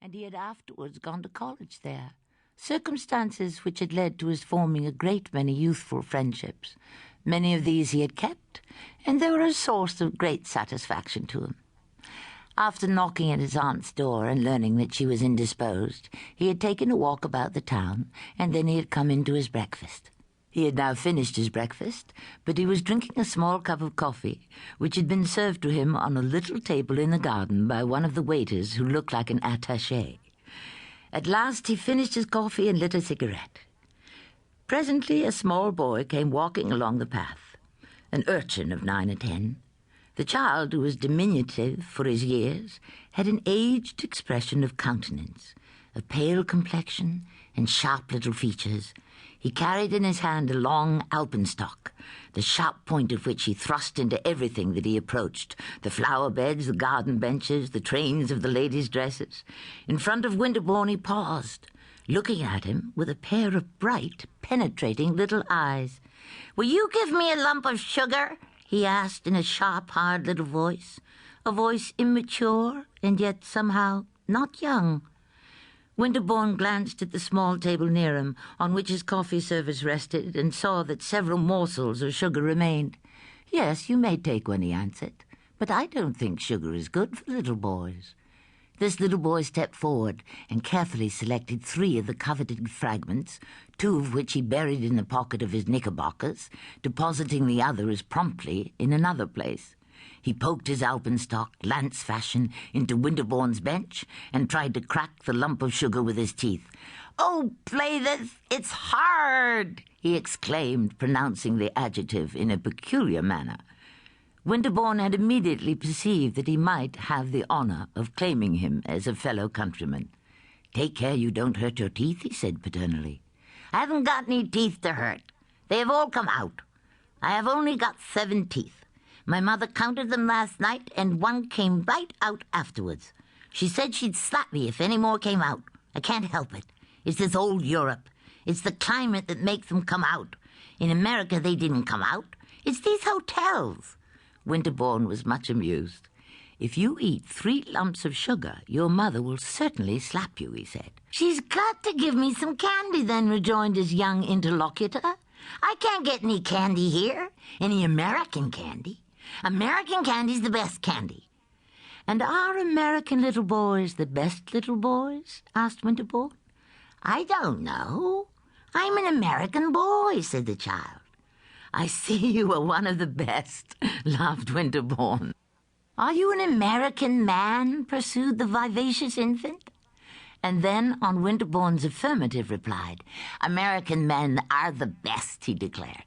and he had afterwards gone to college there, circumstances which had led to his forming a great many youthful friendships. Many of these he had kept, and they were a source of great satisfaction to him. After knocking at his aunt's door and learning that she was indisposed, he had taken a walk about the town, and then he had come in to his breakfast. He had now finished his breakfast, but he was drinking a small cup of coffee, which had been served to him on a little table in the garden by one of the waiters who looked like an attaché. At last he finished his coffee and lit a cigarette. Presently a small boy came walking along the path, an urchin of 9 or 10. The child, who was diminutive for his years, had an aged expression of countenance, a pale complexion and sharp little features. He carried in his hand a long alpenstock, the sharp point of which he thrust into everything that he approached, the flower beds, the garden benches, the trains of the ladies' dresses. In front of Winterbourne he paused, looking at him with a pair of bright, penetrating little eyes. "Will you give me a lump of sugar?" he asked in a sharp, hard little voice, a voice immature and yet somehow not young. Winterbourne glanced at the small table near him, on which his coffee service rested, and saw that several morsels of sugar remained. "Yes, you may take one," he answered, "but I don't think sugar is good for little boys." This little boy stepped forward and carefully selected 3 of the coveted fragments, 2 of which he buried in the pocket of his knickerbockers, depositing the other as promptly in another place. He poked his alpenstock, lance fashion, into Winterbourne's bench and tried to crack the lump of sugar with his teeth. "Oh, Blathers, it's hard!" he exclaimed, pronouncing the adjective in a peculiar manner. Winterbourne had immediately perceived that he might have the honour of claiming him as a fellow countryman. "Take care you don't hurt your teeth," he said paternally. "I haven't got any teeth to hurt. They have all come out. I have only got 7 teeth. My mother counted them last night, and one came right out afterwards. She said she'd slap me if any more came out. I can't help it. It's this old Europe. It's the climate that makes them come out. In America they didn't come out. It's these hotels." Winterbourne was much amused. "If you eat 3 lumps of sugar, your mother will certainly slap you," he said. "She's got to give me some candy then," rejoined his young interlocutor. "I can't get any candy here, any American candy. American candy's the best candy." "And are American little boys the best little boys?" asked Winterbourne. "I don't know. I'm an American boy," said the child. "I see you are one of the best," laughed Winterbourne. "Are you an American man?" pursued the vivacious infant. And then, on Winterbourne's affirmative, replied, "American men are the best," he declared.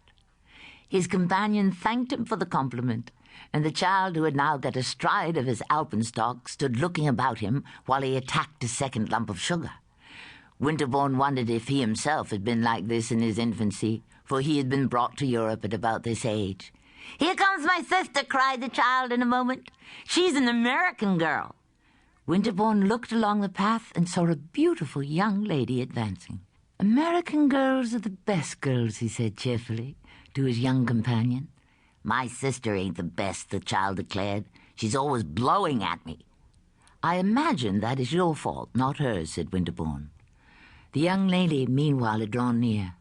His companion thanked him for the compliment, and the child, who had now got astride of his alpenstock, stood looking about him while he attacked a second lump of sugar. Winterbourne wondered if he himself had been like this in his infancy, for he had been brought to Europe at about this age. "Here comes my sister," cried the child in a moment. "She's an American girl." Winterbourne looked along the path and saw a beautiful young lady advancing. "American girls are the best girls," he said cheerfully to his young companion. "My sister ain't the best," the child declared. "She's always blowing at me." "I imagine that is your fault, not hers," said Winterbourne. The young lady, meanwhile, had drawn near.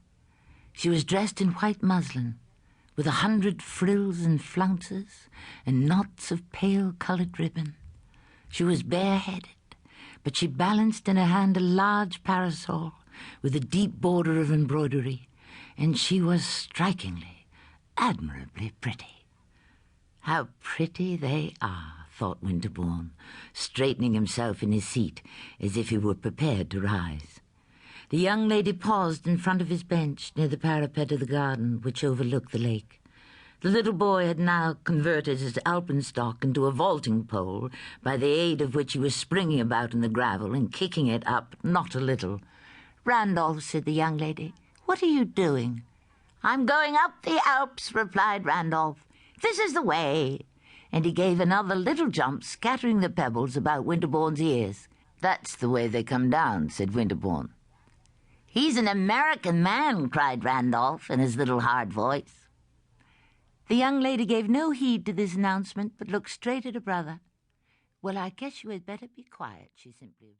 She was dressed in white muslin, with 100 frills and flounces and knots of pale-coloured ribbon. She was bareheaded, but she balanced in her hand a large parasol with a deep border of embroidery, and she was strikingly, admirably pretty. "How pretty they are," thought Winterbourne, straightening himself in his seat as if he were prepared to rise. The young lady paused in front of his bench near the parapet of the garden which overlooked the lake. The little boy had now converted his alpenstock into a vaulting pole, by the aid of which he was springing about in the gravel and kicking it up not a little. "Randolph," said the young lady, "what are you doing?" "I'm going up the Alps," replied Randolph. "This is the way." And he gave another little jump, scattering the pebbles about Winterbourne's ears. "That's the way they come down," said Winterbourne. "He's an American man," cried Randolph in his little hard voice. The young lady gave no heed to this announcement, but looked straight at her brother. "Well, I guess you had better be quiet," she simply observed.